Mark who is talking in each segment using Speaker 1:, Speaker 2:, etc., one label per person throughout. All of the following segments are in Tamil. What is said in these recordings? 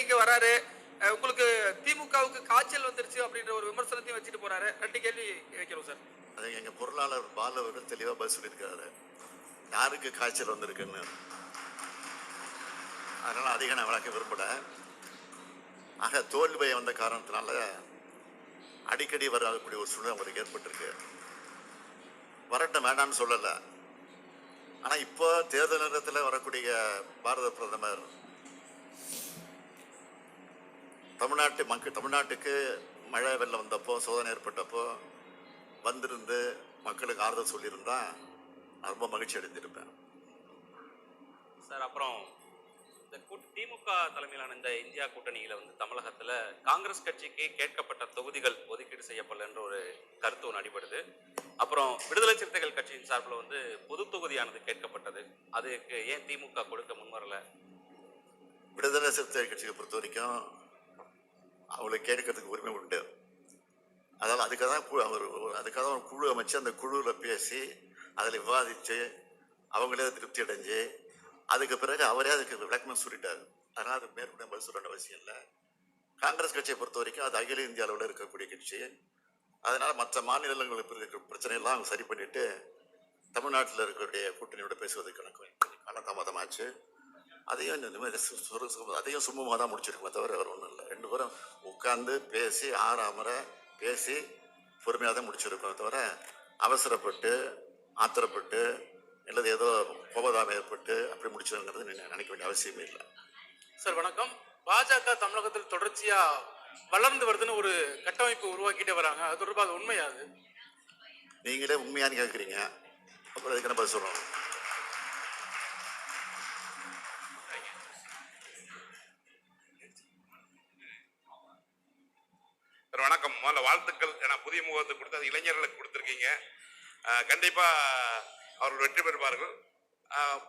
Speaker 1: இங்க வராரு. உங்களுக்கு திமுகவுக்கு காய்ச்சல் வந்துருச்சு அப்படின்ற ஒரு விமர்சனத்தையும் வச்சுட்டு போறாரு. 2 கேள்வி வைக்கிறோம் சார்.
Speaker 2: அது எங்க பொருளாளர் பாலு அவர்கள் தெளிவா பதில் சொல்லியிருக்காரு. யாருக்கு காய்ச்சல் வந்திருக்குன்னு. அதனால அதிகம் நான் விளக்க விரும்பல. ஆக தோல்வி வந்த காரணத்தினால அடிக்கடி வரக்கூடிய ஒரு சூழ்நிலை அவங்களுக்கு ஏற்பட்டிருக்கு. வரட்டும், வேண்டாம்னு சொல்லல. ஆனா இப்போ தேர்தல் நேரத்தில் வரக்கூடிய பாரத பிரதமர் தமிழ்நாட்டுக்கு மழை வெள்ளம் வந்தப்போ, சோதனை ஏற்பட்டப்போ வந்திருந்து மக்களுக்கு ஆறுதல் சொல்லியிருந்தா ரொம்ப மகிழ்ச்சி அடைந்திருப்பேன்
Speaker 3: சார். அப்புறம் இந்த திமுக தலைமையிலான இந்த இந்தியா கூட்டணியில வந்து தமிழகத்துல காங்கிரஸ் கட்சிக்கு கேட்கப்பட்ட தொகுதிகள் ஒதுக்கீடு செய்யப்படல என்ற ஒரு கருத்து ஒன்று அடிபடுது. அப்புறம் விடுதலை சிறுத்தைகள் கட்சியின் சார்பில் வந்து பொது தொகுதியானது கேட்கப்பட்டது. அதுக்கு ஏன் திமுக கொடுக்க முன்வரல?
Speaker 2: விடுதலை சிறுத்தை கட்சியை பொறுத்த வரைக்கும் அவங்களுக்கு கேட்கறதுக்கு உரிமை உண்டு. அதனால் அதுக்காக ஒரு குழு அமைச்சு அந்த குழுவில் பேசி அதில் விவாதித்து அவங்களே திருப்தி அடைஞ்சு அதுக்கு பிறகு அவரே அதுக்கு விளக்கமாக சொல்லிட்டார். அதனால் அது மேற்கொண்டு பதில் சொல்ல வேண்டிய அவசியம் இல்லை. காங்கிரஸ் கட்சியை பொறுத்த வரைக்கும் அது அகில இந்திய அளவில் இருக்கக்கூடிய கட்சி. அதனால் மற்ற மாநிலங்களுக்கு இருக்கிற பிரச்சனையெல்லாம் அவங்க சரி பண்ணிட்டு தமிழ்நாட்டில் இருக்கக்கூடிய கூட்டணியோட பேசுவதற்கு எனக்கு காலதாமதமாச்சு. அதையும் சுமூகமாக தான் முடிச்சிருக்குமே தவிர வேறு ஒன்றும் இல்லை. 2 பேரும் உட்கார்ந்து பேசி ஆறாமரை பேசி பொறுமையாக தான் முடிச்சிருக்கோம் தவிர அவசரப்பட்டு ஆத்திரப்பட்டு அல்லது ஏதோ கோபதாபம் ஏற்பட்டு அப்படி முடிச்சதுங்கிறது நினைக்க வேண்டிய அவசியமே இல்லை.
Speaker 4: சார் வணக்கம். பாஜக தமிழகத்தில் தொடர்ச்சியா வளர்ந்து வருதுன்னு ஒரு கட்டமைப்பு உருவாக்கிட்டே வராங்க. அது தொடர்பாக அது உண்மையாது?
Speaker 2: நீங்களே உண்மையானு கேட்குறீங்க, அப்புறம் அதுக்கு என்ன பதில் சொல்லணும்?
Speaker 5: வணக்கம். முதல்ல வாழ்த்துக்கள். ஏன்னா புதிய முகத்தை கொடுத்து அது இளைஞர்களுக்கு கொடுத்துருக்கீங்க. கண்டிப்பா அவர்கள் வெற்றி பெறுவார்கள்.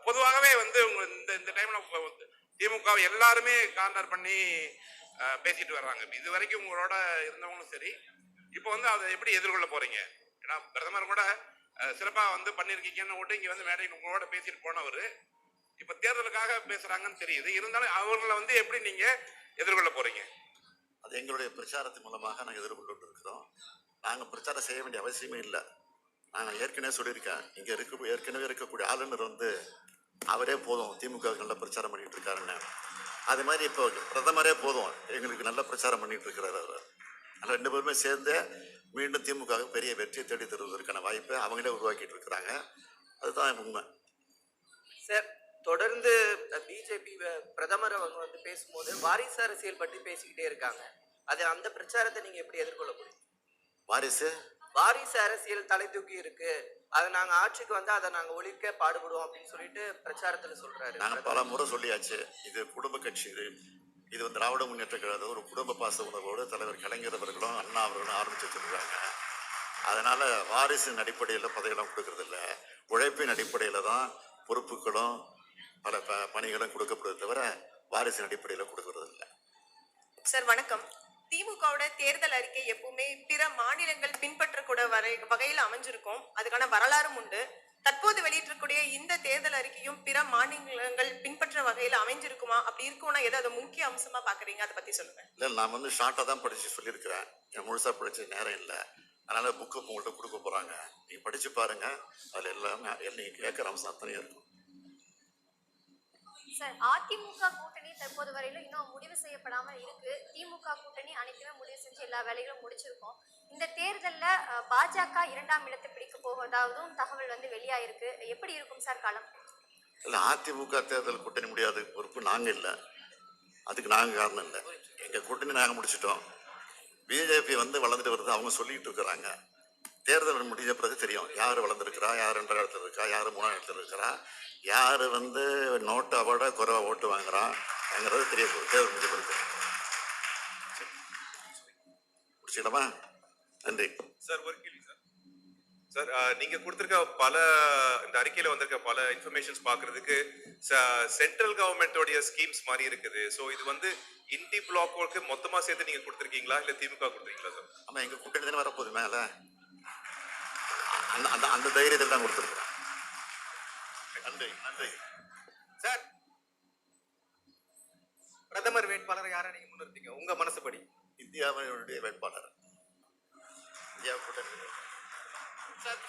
Speaker 5: பொதுவாகவே வந்து இந்த டைம்ல திமுக எல்லாருமே கார்னர் பண்ணி பேசிட்டு வர்றாங்க. இது வரைக்கும் உங்களோட இருந்தவங்களும் சரி, இப்போ வந்து அதை எப்படி எதிர்கொள்ள போறீங்க? ஏன்னா பிரதமர் கூட சிறப்பா வந்து பண்ணிருக்கீங்கன்னு ஓட்டு இங்க வந்து மேடையில் உங்களோட பேசிட்டு போனவர் இப்ப தேர்தலுக்காக பேசுறாங்கன்னு தெரியுது. இருந்தாலும் அவர்களை வந்து எப்படி நீங்க எதிர்கொள்ள போறீங்க?
Speaker 2: அது எங்களுடைய பிரச்சாரத்தின் மூலமாக நாங்கள் எதிர்கொண்டு இருக்கிறோம். நாங்கள் பிரச்சாரம் செய்ய வேண்டிய அவசியமே இல்லை. நாங்கள் ஏற்கனவே சொல்லியிருக்கேன், இங்கே ஏற்கனவே இருக்கக்கூடிய ஆளுநர் வந்து அவரே போதும் திமுக நல்ல பிரச்சாரம் பண்ணிட்டு இருக்காருன்னு. அது மாதிரி இப்போ பிரதமரே போதும் எங்களுக்கு நல்ல பிரச்சாரம் பண்ணிட்டு இருக்கிறார் அவர். அதனால் 2 பேருமே சேர்ந்து மீண்டும் திமுக பெரிய வெற்றியை தேடி தருவதற்கான வாய்ப்பை அவங்களே உருவாக்கிட்டு இருக்கிறாங்க. அதுதான் உண்மை.
Speaker 6: சார், தொடர்ந்து பிஜேபி பிரதமர் அவங்க வந்து பேசும்போது வாரிசு அரசியல் பற்றி பேசிக்கிட்டே இருக்காங்க. அந்த பிரச்சாரத்தை நீங்க எப்படி எதிர்கொள்ள போறீங்க? வாரிசு அரசியல் தலை தூக்கி இருக்கு, அதை நாங்க ஆட்சிக்கு வந்து அதை நாங்க ஒழிக்க பாடுபடுவோம் அப்படின்னு சொல்லிட்டு பிரச்சாரத்துல சொல்றாரு.
Speaker 2: நாங்க பல முறை சொல்லியாச்சு, இது குடும்ப கட்சி. இது வந்து திராவிட முன்னேற்ற கழகம் ஒரு குடும்ப பாச உணர்வோடு தலைவர் கலைஞர் அவர்களும் அண்ணா அவர்களும் ஆரம்பிச்சு வச்சிருக்காங்க. அதனால வாரிசின் அடிப்படையில் பதவியெல்லாம் கொடுக்கறது இல்லை, உழைப்பின் அடிப்படையில தான் பொறுப்புகளும் பல பணிகளும் கொடுக்கப்படுவது தவிர வாரிசின் அடிப்படையில் கொடுக்கறது இல்லை.
Speaker 7: சார் வணக்கம். திமுகவோட தேர்தல் அறிக்கை எப்பவுமே பிற மாநிலங்கள் பின்பற்றக்கூடிய வகையில் அமைஞ்சிருக்கும். அதுக்கான வரலாறும் உண்டு. தற்போது வெளியிட்டிருக்கூடிய இந்த தேர்தல் அறிக்கையும் பிற மாநிலங்கள் பின்பற்ற வகையில் அமைஞ்சிருக்குமா? அப்படி இருக்கும்னா ஏதாவது முக்கிய அம்சமா பாக்குறீங்க? அதை பத்தி சொல்லுங்க.
Speaker 2: இல்லை, நான் வந்து ஷார்ட்டாக தான் படிச்சு சொல்லியிருக்கிறேன். என் முழுசா படிச்ச நேரம் இல்லை. அதனால புக்கு உங்கள்கிட்ட கொடுக்க போறாங்க, நீங்க படிச்சு பாருங்க. அதுல எல்லாமே நீங்க கேட்கிற அம்சம் அத்தனையும் இருக்கும்.
Speaker 8: சார், அதிமுக கூட்டணி தற்போது வரையிலும் இன்னும் முடிவு செய்யப்படாமல் இருக்கு. திமுக கூட்டணி அனைத்துமே முடிவு செஞ்சு எல்லா வேலைகளும் முடிச்சிருக்கோம். இந்த தேர்தலில் பாஜக 2ஆம் இடத்தை பிடிக்க போவதாகவும் தகவல் வந்து வெளியாயிருக்கு. எப்படி இருக்கும் சார் களம்?
Speaker 2: இல்லை, அதிமுக தேர்தல் கூட்டணி முடியாது பொறுப்பு நாங்கள் இல்லை, அதுக்கு நாங்கள் காரணம் இல்லை. எங்கள் கூட்டணி நாங்கள் முடிச்சிட்டோம். பிஜேபி வந்து வளர்ந்துட்டு வருது, அவங்க சொல்லிட்டு இருக்கிறாங்க. தேர்தல் முடிஞ்ச பிறகு தெரியும் யார் வளர்ந்துருக்கிறா, யார் 2ஆம் இடத்துல இருக்கா, யார் 3ஆம் இடத்துல இருக்கிறா, யார் வந்து நோட்டை விட குறைவா ஓட்டு வாங்குறாங்கிறது தெரிய போகுது தேர்தல் முடிஞ்ச பிறகு. முடிச்சிடலாமா? நன்றி
Speaker 5: சார். ஒரு கேள்வி சார். சார், நீங்க கொடுத்திருக்க இந்த அறிக்கையில வந்திருக்க பல இன்ஃபர்மேஷன்ஸ் பாக்குறதுக்கு சென்ட்ரல் கவர்மெண்டோடைய ஸ்கீம்ஸ் மாதிரி இருக்குது. ஸோ இது வந்து இண்டி பிளாக் ஒர்க்கு மொத்தமா சேர்த்து நீங்க கொடுத்துருக்கீங்களா இல்ல திமுக கொடுத்துருக்கீங்களா சார்?
Speaker 2: ஆமா, எங்க கூட்டணி தானே வரப்போகுது மேல. அந்த தைரியத்தில் தான் கொடுத்துருக்கோம். நன்றி நன்றி
Speaker 5: சார்.
Speaker 6: பிரதமர் வேட்பாளர் யாரை நீங்க முன்னிறுத்தீங்க உங்க மனசுப்படி?
Speaker 2: இந்தியாவினுடைய வேட்பாளர், இந்தியா கூட்டணி.
Speaker 1: சார்